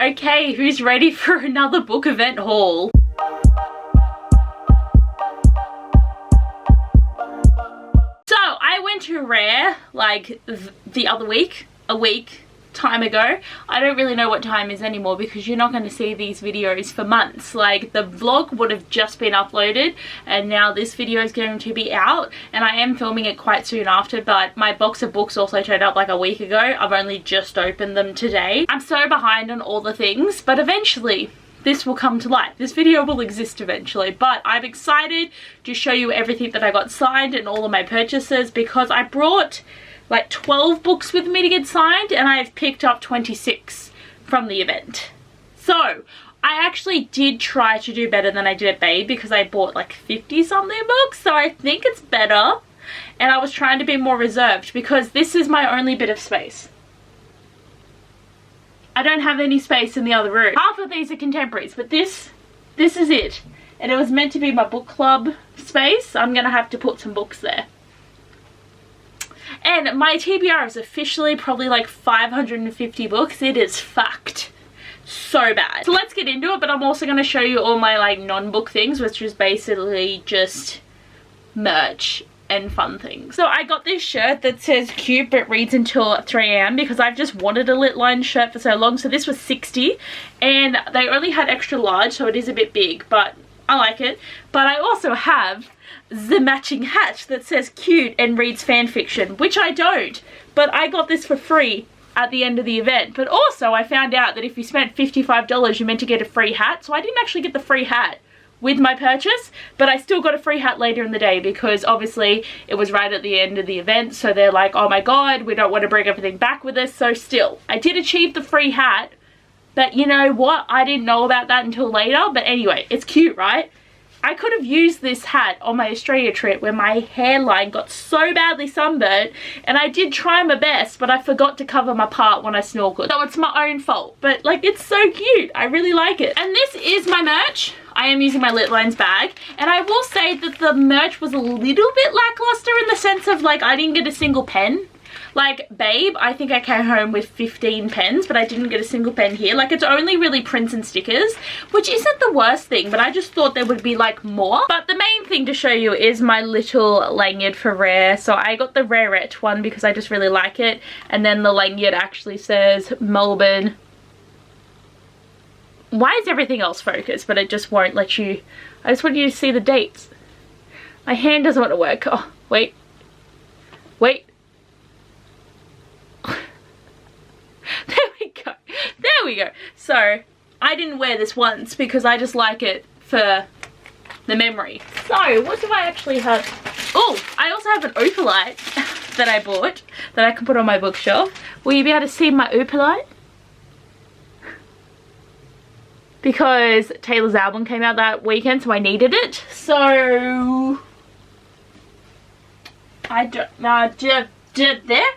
Okay, who's ready for another book event haul? So I went to Rare like the other week, a week time ago. I don't really know what time is anymore because you're not going to see these videos for months. Like the vlog would have just been uploaded and now this video is going to be out, and I am filming it quite soon after, but my box of books also turned up like a week ago. I've only just opened them today. I'm so behind on all the things, but eventually this will come to life. This video will exist eventually, but I'm excited to show you everything that I got signed and all of my purchases because I brought like 12 books with me to get signed and I've picked up 26 from the event. So I actually did try to do better than I did at Babe because I bought like 50 something books, so I think it's better, and I was trying to be more reserved because this is my only bit of space. I don't have any space in the other room. Half of these are contemporaries, but this is it, and it was meant to be my book club space. I'm gonna have to put some books there. And my TBR is officially probably like 550 books. It is fucked so bad. So let's get into it, but I'm also going to show you all my like non-book things, which is basically just merch and fun things. So I got this shirt that says cute but reads until 3 AM because I've just wanted a lit line shirt for so long. So this was 60 and they only had extra large, so it is a bit big, but I like it. But I also have the matching hat that says cute and reads fan fiction, which I don't, but I got this for free at the end of the event. But also I found out that if you spent $55 you're meant to get a free hat, so I didn't actually get the free hat with my purchase, but I still got a free hat later in the day because obviously it was right at the end of the event, so they're like, oh my god, we don't want to bring everything back with us. So still, I did achieve the free hat, but you know what, I didn't know about that until later. But anyway, it's cute, right? I could have used this hat on my Australia trip where my hairline got so badly sunburnt, and I did try my best, but I forgot to cover my part when I snorkeled. So it's my own fault, but like it's so cute. I really like it. And this is my merch. I am using my Lit Lines bag, and I will say that the merch was a little bit lackluster in the sense of like I didn't get a single pen. Like Babe, I think I came home with 15 pens, but I didn't get a single pen here. Like it's only really prints and stickers, which isn't the worst thing, but I just thought there would be like more. But the main thing to show you is my little lanyard for Rare. So I got the Rarette one because I just really like it. And then the lanyard actually says Melbourne. Why is everything else focused, but it just won't let you? I just want you to see the dates. My hand doesn't want to work. Oh, wait. Wait. There we go. So I didn't wear this once because I just like it for the memory. So what do I actually have? Oh, I also have an opalite that I bought that I can put on my bookshelf. Will you be able to see my opalite? Because Taylor's album came out that weekend, so I needed it. So I don't there.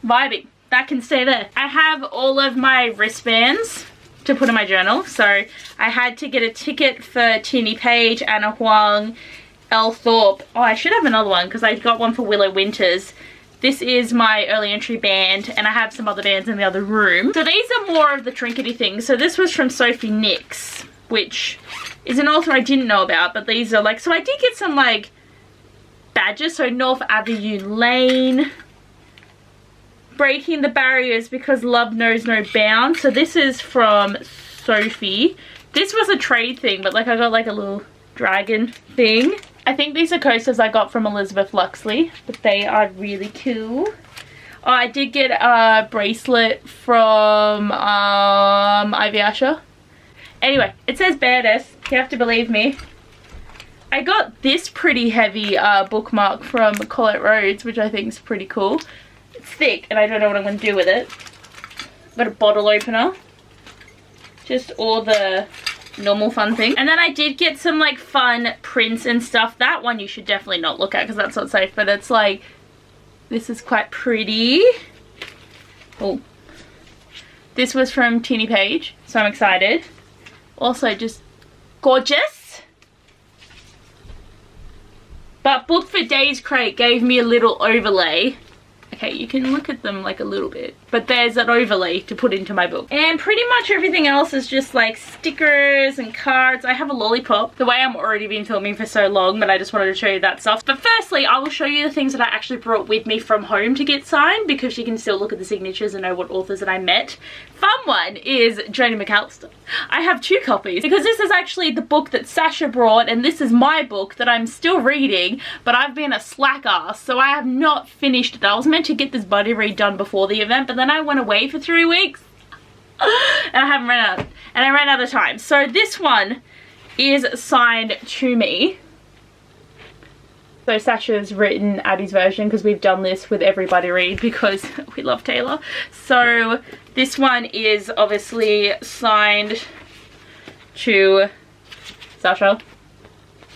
Vibing. That can stay there. I have all of my wristbands to put in my journal. So I had to get a ticket for Tinny Page, Anna Huang, Elle Thorpe. Oh, I should have another one because I got one for Willow Winters. This is my early entry band, and I have some other bands in the other room. So these are more of the trinkety things. So this was from Sophie Nix, which is an author I didn't know about, but these are like, so I did get some like badges. So North Avenue Lane, Breaking the Barriers Because Love Knows No Bounds. So this is from Sophie. This was a trade thing, but like I got like a little dragon thing. I think these are coasters I got from Elizabeth Luxley, but they are really cool. Oh, I did get a bracelet from Ivy Asher. Anyway, it says Badass. You have to believe me. I got this pretty heavy bookmark from Colette Rhodes, which I think is pretty cool. It's thick and I don't know what I'm going to do with it. Got a bottle opener. Just all the normal fun things. And then I did get some like fun prints and stuff. That one you should definitely not look at because that's not safe. But it's like, this is quite pretty. Oh. This was from Tinny Page, so I'm excited. Also just gorgeous. But Book for Days Crate gave me a little overlay. Okay, you can look at them like a little bit, but there's an overlay to put into my book. And pretty much everything else is just like stickers and cards. I have a lollipop, the way I'm already been filming for so long, but I just wanted to show you that stuff. But firstly, I will show you the things that I actually brought with me from home to get signed, because you can still look at the signatures and know what authors that I met. Fun one is Joni McAllister. I have 2 copies because this is actually the book that Sasha brought, and this is my book that I'm still reading, but I've been a slack ass, so I have not finished it. I was meant to get this buddy read done before the event, but then I went away for 3 weeks and I haven't ran out, and I ran out of time. So this one is signed to me. So Sasha's written Abby's version because we've done this with every buddy read because we love Taylor. So this one is obviously signed to Sasha.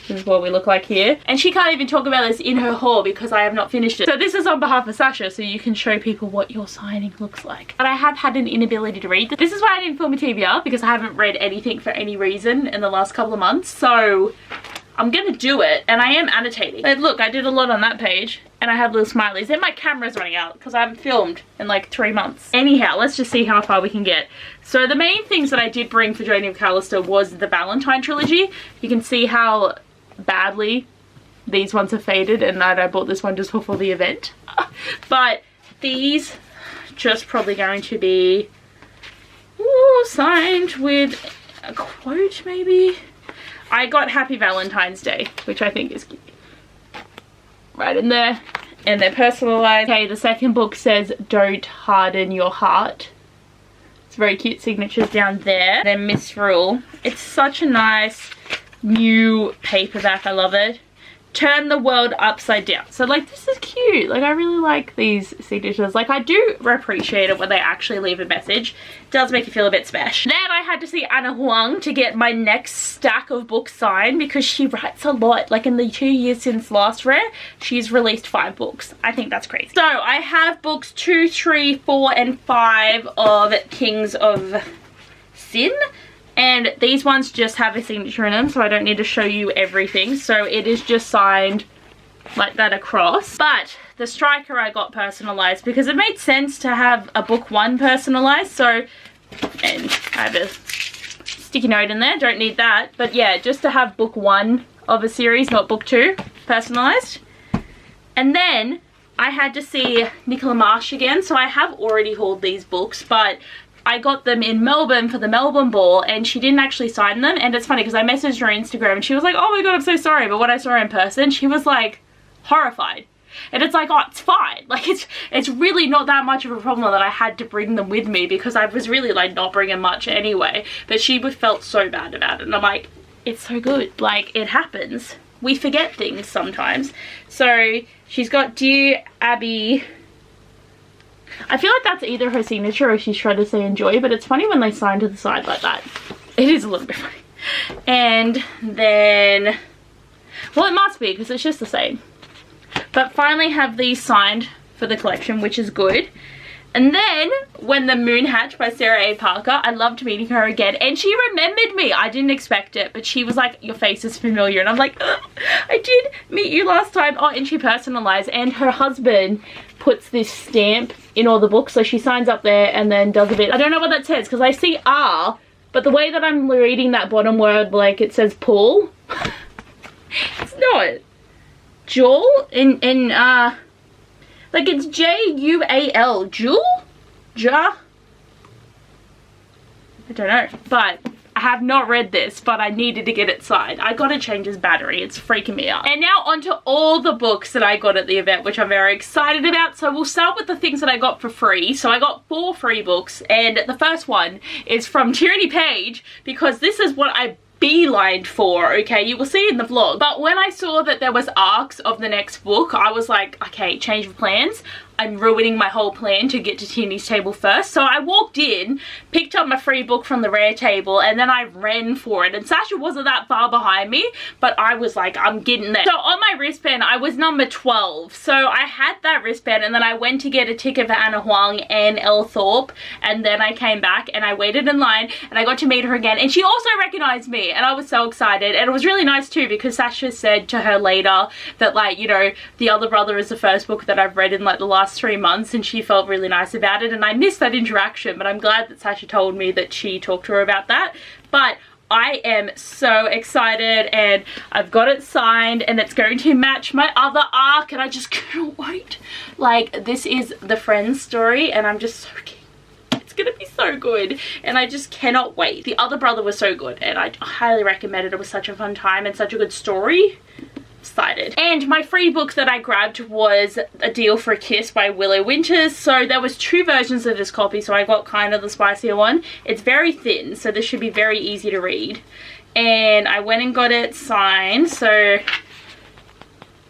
This is what we look like here. And she can't even talk about this in her haul because I have not finished it. So this is on behalf of Sasha, so you can show people what your signing looks like. But I have had an inability to read. This is why I didn't film a TBR, because I haven't read anything for any reason in the last couple of months. So I'm gonna do it, and I am annotating. But look, I did a lot on that page, and I have little smileys. Then my camera's running out because I haven't filmed in like 3 months. Anyhow, let's just see how far we can get. So the main things that I did bring for Joni McAllister was the Valentine trilogy. You can see how badly these ones have faded, and I bought this one just before the event. But these just probably going to be signed with a quote maybe. I got Happy Valentine's Day, which I think is cute. Right in there. And they're personalized. Okay, the second book says Don't Harden Your Heart. It's very cute signatures down there. Then Misrule. It's such a nice new paperback. I love it. Turn the World Upside Down. So like, this is cute. Like, I really like these signatures. Like, I do appreciate it when they actually leave a message. It does make you feel a bit special. Then I had to see Anna Huang to get my next stack of books signed because she writes a lot. Like, in the 2 years since last Rare, she's released 5 books. I think that's crazy. So I have books 2, 3, 4, and 5 of Kings of Sin. And these ones just have a signature in them, so I don't need to show you everything. So it is just signed like that across. But the Striker I got personalized because it made sense to have a book 1 personalized. So, and I have a sticky note in there, don't need that. But yeah, just to have book 1 of a series, not book 2, personalized. And then I had to see Nicola Marsh again. So I have already hauled these books, but I got them in Melbourne for the Melbourne ball, and she didn't actually sign them. And it's funny because I messaged her on Instagram and she was like, oh my god, I'm so sorry. But when I saw her in person, she was like horrified. And it's like, oh, it's fine. Like, it's really not that much of a problem that I had to bring them with me because I was really like not bringing much anyway. But she felt so bad about it. And I'm like, it's so good. Like, it happens. We forget things sometimes. So she's got Dear Abby. I feel like that's either her signature or she's trying to say enjoy, but it's funny when they sign to the side like that. It is a little bit funny. And then, well, it must be because it's just the same. But finally have these signed for the collection, which is good. And then when the Moon Hatch by Sarah A. Parker, I loved meeting her again, and she remembered me. I didn't expect it, but she was like, your face is familiar, and I'm like, I did meet you last time. Oh, and she personalized, and her husband puts this stamp in all the books, so she signs up there and then does a bit. I don't know what that says because I see R, but the way that I'm reading that bottom word, like it says Paul, it's not. Joel like it's J-U-A-L, Jewel? Ja? I don't know, but I have not read this, but I needed to get it signed. I gotta change his battery, it's freaking me out. And now onto all the books that I got at the event, which I'm very excited about. So we'll start with the things that I got for free. So I got 4 free books, and the first one is from Tyranny Page, because this is what I beelined for, okay? You will see in the vlog. But when I saw that there was arcs of the next book, I was like, okay, change of plans. I'm ruining my whole plan to get to Tierney's Table first. So I walked in, picked up my free book from the Rare table, and then I ran for it, and Sasha wasn't that far behind me, but I was like, I'm getting there. So on my wristband, I was number 12, so I had that wristband, and then I went to get a ticket for Anna Huang and Elle Thorpe, and then I came back and I waited in line, and I got to meet her again, and she also recognized me, and I was so excited. And it was really nice too, because Sasha said to her later that, like, you know, The Other Brother is the first book that I've read in like the last 3 months, and she felt really nice about it, and I missed that interaction, but I'm glad that Sasha told me that she talked to her about that. But I am so excited, and I've got it signed, and it's going to match my other arc, and I just can't wait. Like, this is the Friends story, and I'm just so keen. It's gonna be so good, and I just cannot wait. The Other Brother was so good, and I highly recommend it. It was such a fun time and such a good story. Excited. And my free book that I grabbed was A Deal for a Kiss by Willow Winters. So there was 2 versions of this copy, so I got kind of the spicier one. It's very thin, so this should be very easy to read. And I went and got it signed, so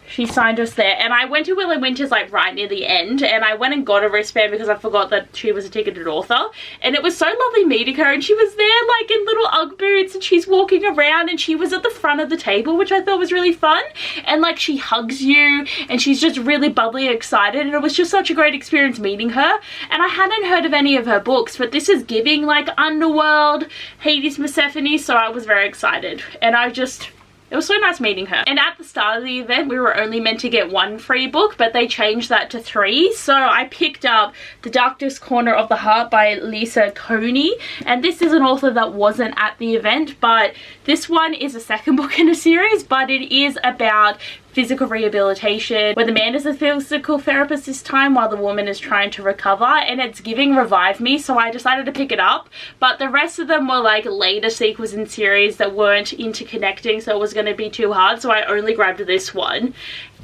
she signed us there, and I went to Willow Winters like right near the end, and I went and got a wristband because I forgot that she was a ticketed author, and it was so lovely meeting her, and she was there like in little Ugg boots, and she's walking around, and she was at the front of the table, which I thought was really fun, and like she hugs you, and she's just really bubbly and excited, and it was just such a great experience meeting her. And I hadn't heard of any of her books, but this is giving like Underworld, Hades, Persephone, so I was very excited, and it was so nice meeting her. And at the start of the event, we were only meant to get 1 free book, but they changed that to 3. So I picked up The Darkest Corner of the Heart by Lisa Coney. And this is an author that wasn't at the event, but this one is a second book in a series, but it is about physical rehabilitation, where the man is a physical therapist this time while the woman is trying to recover, and it's giving Revive Me, so I decided to pick it up. But the rest of them were like later sequels in series that weren't interconnecting, so it was going to be too hard, so I only grabbed this one,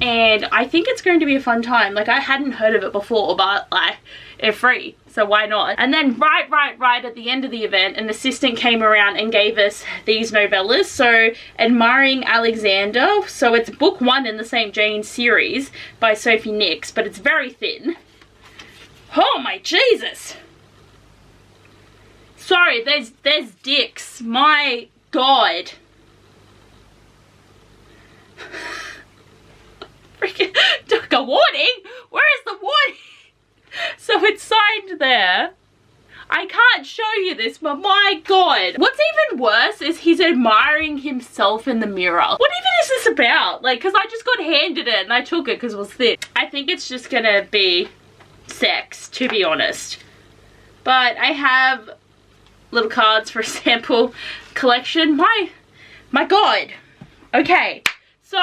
and I think it's going to be a fun time. Like, I hadn't heard of it before, but like, it's free, so why not? And then right at the end of the event, an assistant came around and gave us these novellas. So Admiring Alexander, so it's book 1 in the St. Jane series by Sophie Nix, but it's very thin. Oh my Jesus, sorry, there's dicks, my god. Freaking took a warning. Where is the warning? So it's signed there. I can't show you this, but my god. What's even worse is he's admiring himself in the mirror. What even is this about? Like, because I just got handed it and I took it because it was thick. I think it's just gonna be sex, to be honest. But I have little cards for a sample collection. My god. Okay, so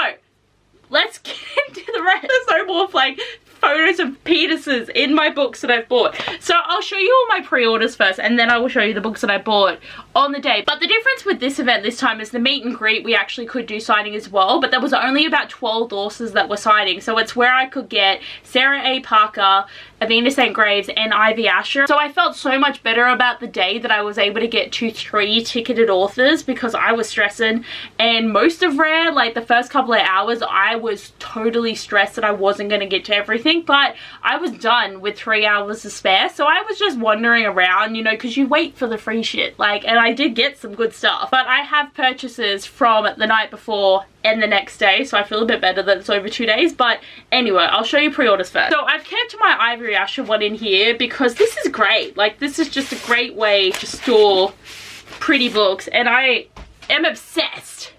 let's get into the rest. There's no more like photos of penises in my books that I've bought. So I'll show you all my pre-orders first, and then I will show you the books that I bought on the day. But the difference with this event this time is the meet and greet, we actually could do signing as well, but there was only about 12 authors that were signing. So it's where I could get Sarah A. Parker, Avena St. Graves, and Ivy Asher. So I felt so much better about the day that I was able to get 2-3 ticketed authors, because I was stressing, and most of Rare, like the first couple of hours, I was totally stressed that I wasn't going to get to everything, but I was done with 3 hours to spare. So I was just wandering around, you know, because you wait for the free shit, like, and I did get some good stuff. But I have purchases from the night before and the next day, so I feel a bit better that it's over 2 days. But anyway, I'll show you pre-orders first. So I've kept my Ivy Asher one in here because this is great. Like, this is just a great way to store pretty books, and I am obsessed.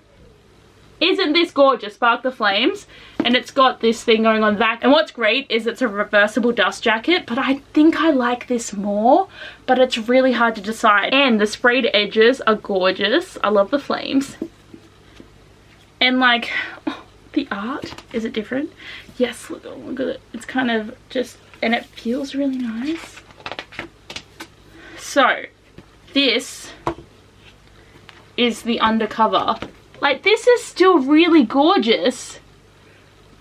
Isn't this gorgeous? Spark the Flames. And it's got this thing going on the back. And what's great is it's a reversible dust jacket, but I think I like this more, but it's really hard to decide. And the sprayed edges are gorgeous. I love the flames. And like, oh, the art, is it different? Yes, look at it. It's kind of just, and it feels really nice. So this is the undercover. Like, this is still really gorgeous,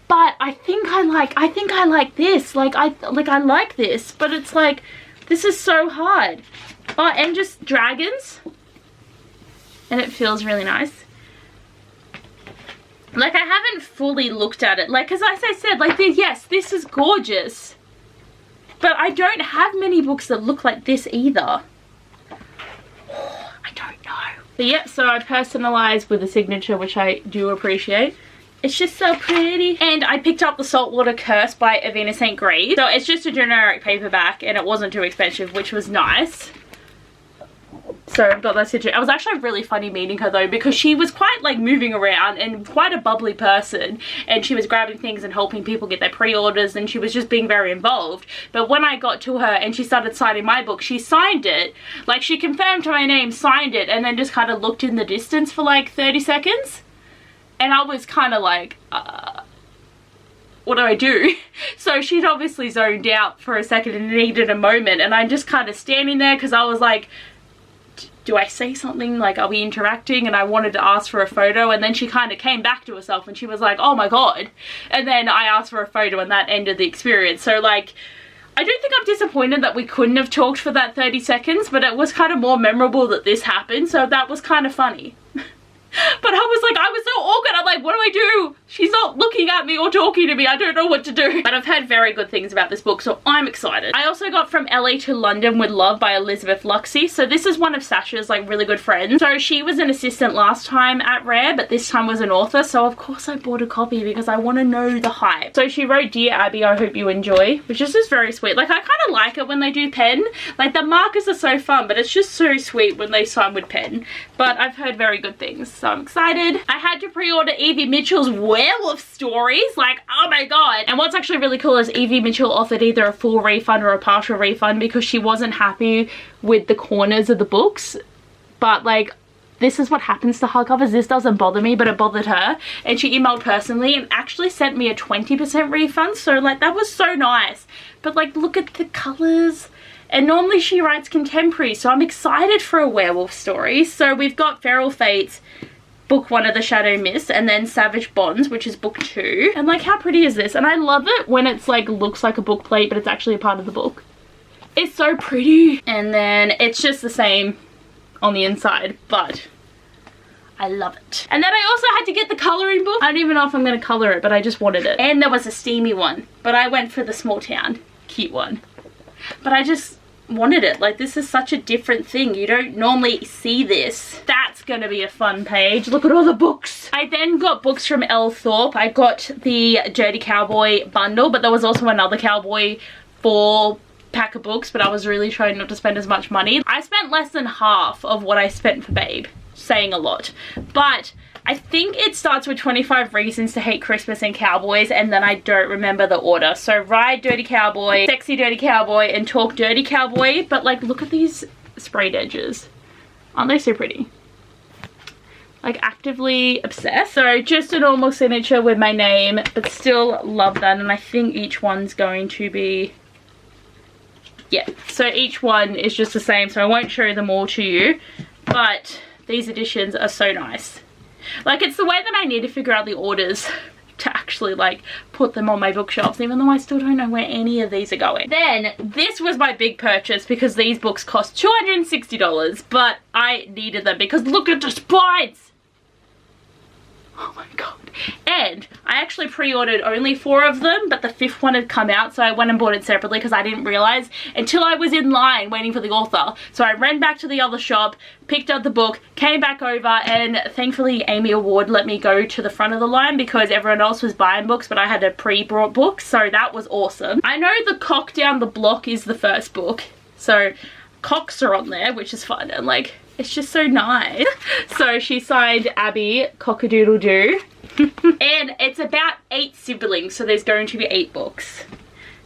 but I think I like this. Like I like this, but it's like, this is so hard. Oh, and just dragons, and it feels really nice. Like, I haven't fully looked at it, like, because as I said, like, yes, this is gorgeous, but I don't have many books that look like this either. But yeah, so I personalised with a signature, which I do appreciate. It's just so pretty. And I picked up The Saltwater Curse by Avina St. Grace. So it's just a generic paperback and it wasn't too expensive, which was nice. So I've got that situation. It was actually really funny meeting her though, because she was quite like moving around and quite a bubbly person, and she was grabbing things and helping people get their pre-orders, and she was just being very involved. But when I got to her and she started signing my book, she signed it, like she confirmed my name, signed it, and then just kind of looked in the distance for like 30 seconds. And I was kind of like, what do I do? So she'd obviously zoned out for a second and needed a moment, and I'm just kind of standing there because I was like, do I say something, like are we interacting? And I wanted to ask for a photo, and then she kind of came back to herself and she was like, oh my god. And then I asked for a photo and that ended the experience. So like, I do think I'm disappointed that we couldn't have talked for that 30 seconds, but it was kind of more memorable that this happened, so that was kind of funny. But I was like, I was so awkward. I'm like, what do I do? She's not looking at me or talking to me. I don't know what to do. But I've heard very good things about this book, so I'm excited. I also got From LA to London with Love by Elizabeth Luxey. So this is one of Sasha's like really good friends. So she was an assistant last time at Rare, but this time was an author. So of course I bought a copy because I want to know the hype. So she wrote, Dear Abby, I hope you enjoy, which is just very sweet. Like I kind of like it when they do pen. Like the markers are so fun, but it's just so sweet when they sign with pen. But I've heard very good things, so I'm excited. I had to pre-order Evie Mitchell's Werewolf Stories, like oh my god. And what's actually really cool is Evie Mitchell offered either a full refund or a partial refund because she wasn't happy with the corners of the books. But like, this is what happens to hardcovers. This doesn't bother me, but it bothered her, and she emailed personally and actually sent me a 20% refund. So like, that was so nice. But like, look at the colors. And normally she writes contemporary, so I'm excited for a werewolf story. So we've got Feral Fates, book 1 of the Shadow Mist, and then Savage Bonds, which is book 2. And like, how pretty is this? And I love it when it's like, looks like a book plate, but it's actually a part of the book. It's so pretty. And then it's just the same on the inside, but I love it. And then I also had to get the colouring book. I don't even know if I'm going to colour it, but I just wanted it. And there was a steamy one, but I went for the small town cute one. But I just wanted it. Like, this is such a different thing. You don't normally see this. That's gonna be a fun page. Look at all the books. I then got books from L. Thorpe. I got the Dirty Cowboy bundle, but there was also another Cowboy 4-pack of books, but I was really trying not to spend as much money. I spent less than half of what I spent for Babe. Saying a lot. But I think it starts with 25 Reasons to Hate Christmas and Cowboys, and then I don't remember the order. So Ride Dirty Cowboy, Sexy Dirty Cowboy, and Talk Dirty Cowboy. But like, look at these sprayed edges. Aren't they so pretty? Like, actively obsessed. So just a normal signature with my name, but still love that. And I think each one's going to be, yeah. So each one is just the same, so I won't show them all to you. But these editions are so nice. Like, it's the way that I need to figure out the orders to actually like put them on my bookshelves, even though I still don't know where any of these are going. Then this was my big purchase because these books cost $260, but I needed them because look at the spines. Oh my god. And I actually pre-ordered only 4 of them, but the 5th one had come out, so I went and bought it separately because I didn't realize until I was in line waiting for the author. So I ran back to the other shop, picked up the book, came back over, and thankfully Amy Award let me go to the front of the line because everyone else was buying books, but I had a pre-bought book, so that was awesome. I know The Cock Down the Block is the first book, so cocks are on there, which is fun, and like, it's just so nice. So she signed Abby Cock-a-doodle-doo. And it's about 8 siblings, so there's going to be 8 books.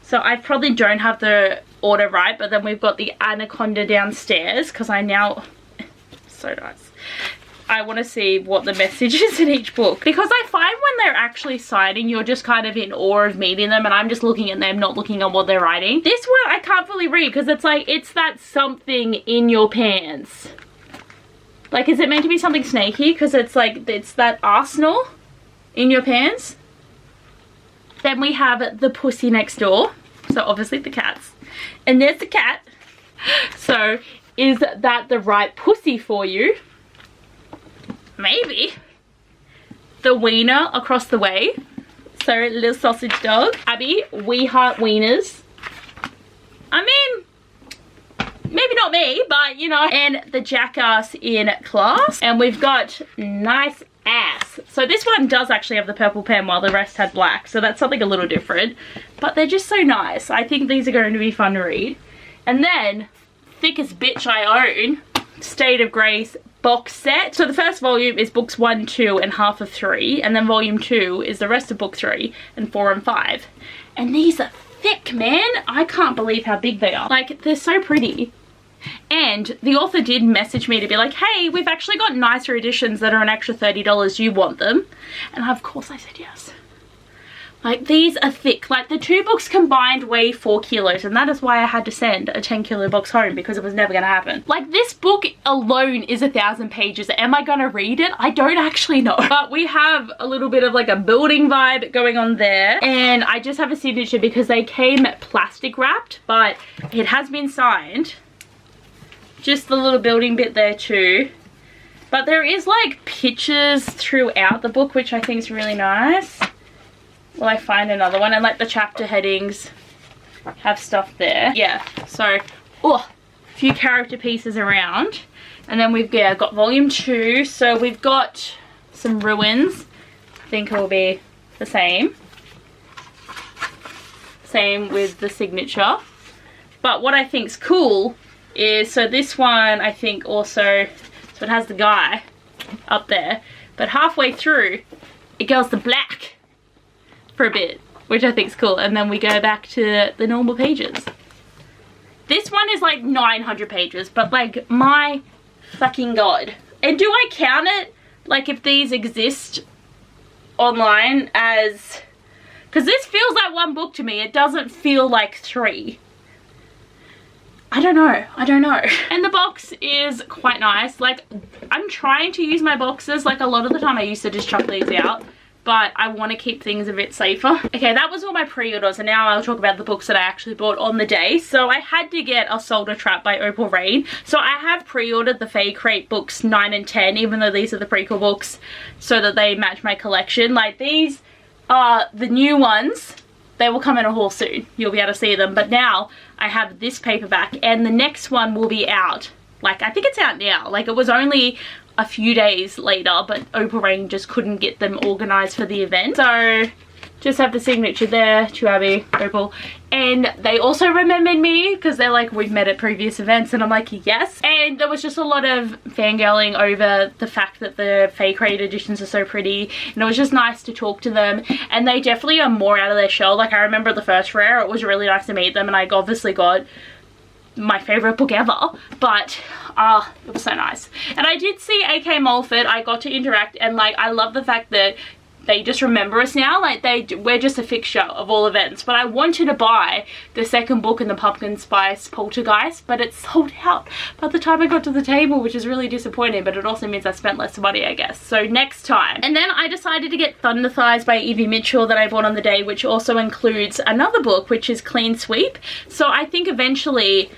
So I probably don't have the order right, but then we've got the Anaconda downstairs because I now, so nice. I want to see what the message is in each book, because I find when they're actually signing, you're just kind of in awe of meeting them, and I'm just looking at them, not looking at what they're writing. This one I can't fully read because it's like, it's that something in your pants. Like, is it meant to be something snaky? Because it's like, it's that arsenal in your pants. Then we have The Pussy Next Door. So obviously the cats. And there's the cat. So is that the right pussy for you? Maybe. The Wiener Across the Way. So little sausage dog. Abby, we heart wieners. I mean, maybe not me, but you know. And The Jackass in Class. And we've got Nice Ass. So this one does actually have the purple pen while the rest had black. So that's something a little different. But they're just so nice. I think these are going to be fun to read. And then Thickest Bitch I Own, State of Grace box set. So the first volume is books 1, 2 and half of 3. And then volume 2 is the rest of book 3 and 4 and 5. And these are thick, man. I can't believe how big they are. Like, they're so pretty. And the author did message me to be like, hey, we've actually got nicer editions that are an extra $30. Do you want them? And of course I said yes. Like, these are thick. Like, the 2 books combined weigh 4 kilos, and that is why I had to send a 10-kilo box home, because it was never going to happen. Like, this book alone is 1,000 pages. Am I going to read it? I don't actually know. But we have a little bit of like a building vibe going on there. And I just have a signature because they came plastic wrapped, but it has been signed. Just the little building bit there too. But there is like pictures throughout the book, which I think is really nice. Will I find another one? And like the chapter headings have stuff there. Yeah, so, oh, a few character pieces around. And then we've got volume 2. So we've got some ruins. I think it will be the same. Same with the signature. But what I think's cool is, so this one I think also, so it has the guy up there. But halfway through, it goes to black for a bit, which I think is cool, and then we go back to the normal pages. This one is like 900 pages, but like, my fucking god. And do I count it, like, if these exist online as, because this feels like 1 book to me, it doesn't feel like 3. I don't know. And the box is quite nice. Like, I'm trying to use my boxes, like a lot of the time I used to just chuck these out, but I want to keep things a bit safer. Okay, that was all my pre-orders, and now I'll talk about the books that I actually bought on the day. So I had to get A Soul to Trap by Opal Rain. So I have pre-ordered the Fae Crate books 9 and 10, even though these are the prequel books, so that they match my collection. Like, these are the new ones. They will come in a haul soon. You'll be able to see them. But now I have this paperback, and the next one will be out. Like, I think it's out now. Like, it was only a few days later, but Opal Rain just couldn't get them organized for the event. So just have the signature there to Abby, Opal. And they also remembered me because they're like, we've met at previous events, and I'm like, yes. And there was just a lot of fangirling over the fact that the Fae Crate editions are so pretty, and it was just nice to talk to them. And they definitely are more out of their shell. Like, I remember the first Rare, it was really nice to meet them, and I obviously got my favorite book ever, but it was so nice. And I did see AK Mulford. I got to interact, and like, I love the fact that they just remember us now. Like, we're just a fixture of all events. But I wanted to buy the second book in the Pumpkin Spice Poltergeist, but it's sold out by the time I got to the table, which is really disappointing, but it also means I spent less money, I guess. So next time. And then I decided to get Thunder Thighs by Evie Mitchell that I bought on the day, which also includes another book, which is Clean Sweep. So I think eventually,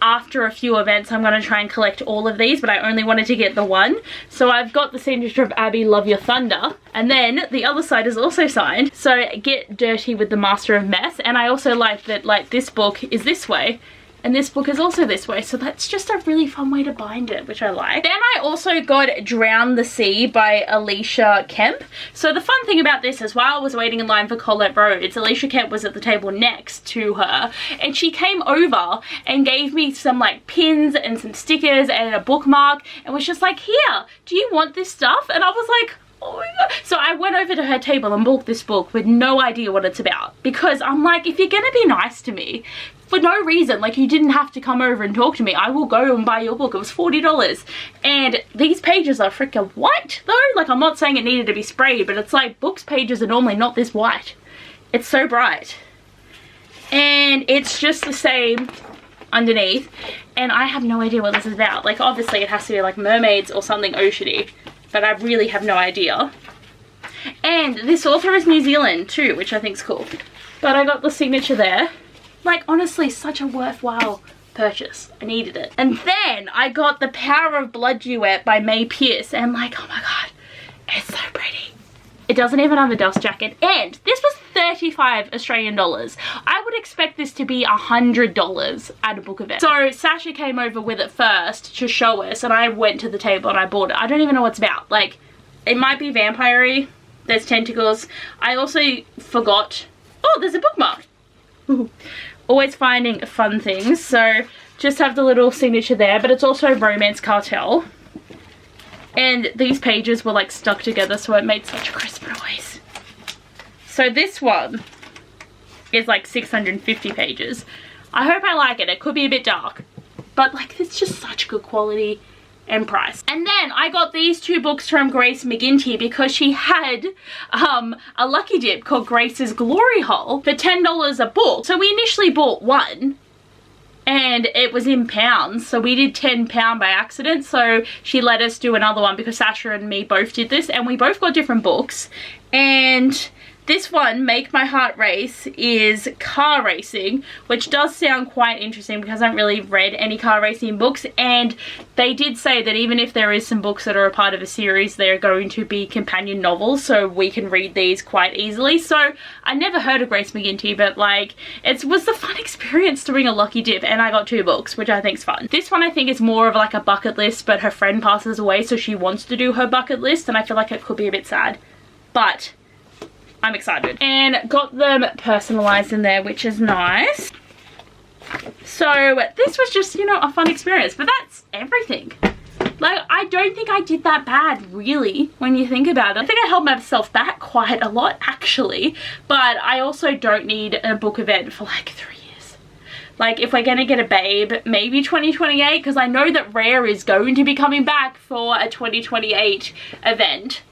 after a few events, I'm going to try and collect all of these, but I only wanted to get the one. So I've got the signature of Abby, Love Your Thunder, and then the other side is also signed. So Get Dirty with the Master of Mess. And I also like that, like, this book is this way, and this book is also this way, so that's just a really fun way to bind it, which I like. Then I also got Drown the Sea by Alicia Kemp. So the fun thing about this is, while I was waiting in line for Colette Rhodes, Alicia Kemp was at the table next to her, and she came over and gave me some like pins and some stickers and a bookmark, and was just like, here, do you want this stuff? And I was like, oh my god. So I went over to her table and bought this book with no idea what it's about, because I'm like, if you're gonna be nice to me for no reason, like, you didn't have to come over and talk to me, I will go and buy your book. It was $40, and these pages are freaking white though. Like, I'm not saying it needed to be sprayed, but it's like, books pages are normally not this white. It's so bright, and it's just the same underneath, and I have no idea what this is about. Like, obviously it has to be like mermaids or something oceany, but I really have no idea. And this author is New Zealand too, which I think is cool. But I got the signature there. Like, honestly, such a worthwhile purchase. I needed it. And then I got The Power of Blood duet by May Pierce, and like, oh my god, it's so pretty. It doesn't even have a dust jacket, and this was 35 Australian dollars. I would expect this to be $100 at a book event. So Sasha came over with it first to show us, and I went to the table and I bought it. I don't even know what it's about. Like, it might be vampire-y. There's tentacles. I also forgot. Oh, there's a bookmark. Ooh. Always finding fun things. So just have the little signature there, but it's also Romance Cartel. And these pages were like stuck together, so it made such a crisp noise. So this one is like 650 pages. I hope I like it. It could be a bit dark, but like it's just such good quality and price. And then I got these two books from Grace McGinty because she had a lucky dip called Grace's Glory Hole for $10 a book. So we initially bought one and it was in pounds, so we did £10 by accident. So she let us do another one because Sasha and me both did this, and we both got different books. And this one, Make My Heart Race, is car racing, which does sound quite interesting because I haven't really read any car racing books, and they did say that even if there is some books that are a part of a series, they're going to be companion novels, so we can read these quite easily. So I never heard of Grace McGinty, but like, it was a fun experience doing a lucky dip, and I got two books, which I think is fun. This one I think is more of like a bucket list, but her friend passes away, so she wants to do her bucket list, and I feel like it could be a bit sad, but I'm excited. And got them personalized in there, which is nice. So this was just, you know, a fun experience, but that's everything. Like, I don't think I did that bad, really, when you think about it. I think I held myself back quite a lot, actually, but I also don't need a book event for like 3 years. Like, if we're gonna get a Babe, maybe 2028, because I know that Rare is going to be coming back for a 2028 event.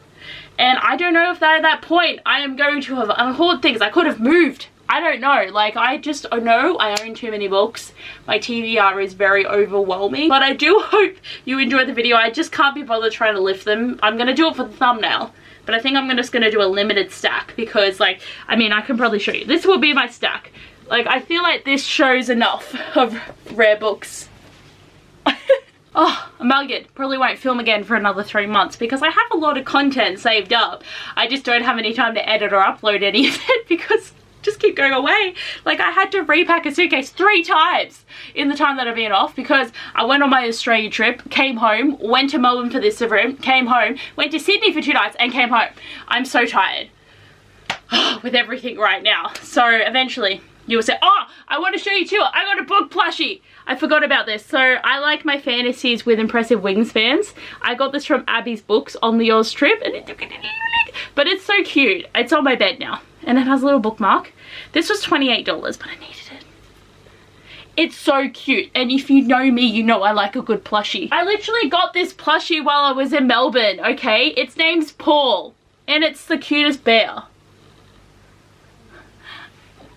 And I don't know if at that point I am going to have unhauled things. I could have moved. I don't know. Like, I just know I own too many books. My TBR is very overwhelming. But I do hope you enjoyed the video. I just can't be bothered trying to lift them. I'm going to do it for the thumbnail. But I think I'm just going to do a limited stack because, like, I mean, I can probably show you. This will be my stack. Like, I feel like this shows enough of Rare books. Oh, I'm bugged. Probably won't film again for another 3 months because I have a lot of content saved up. I just don't have any time to edit or upload any of it because just keep going away. Like, I had to repack a suitcase 3 times in the time that I've been off because I went on my Australia trip, came home, went to Melbourne for this event, came home, went to Sydney for 2 nights and came home. I'm so tired with everything right now. So eventually you will say, oh, I want to show you too. I got a book plushie. I forgot about this. So I like my fantasies with impressive wings fans. I got this from Abby's Books on the Oz trip, and but it's so cute. It's on my bed now, and it has a little bookmark. This was $28, but I needed it. It's so cute, and if you know me, you know I like a good plushie. I literally got this plushie while I was in Melbourne, okay? Its name's Paul, and it's the cutest bear.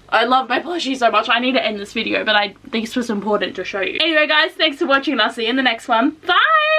I love my plushie so much. I need to end this video, but this was important to show you. Anyway, guys, thanks for watching, and I'll see you in the next one. Bye!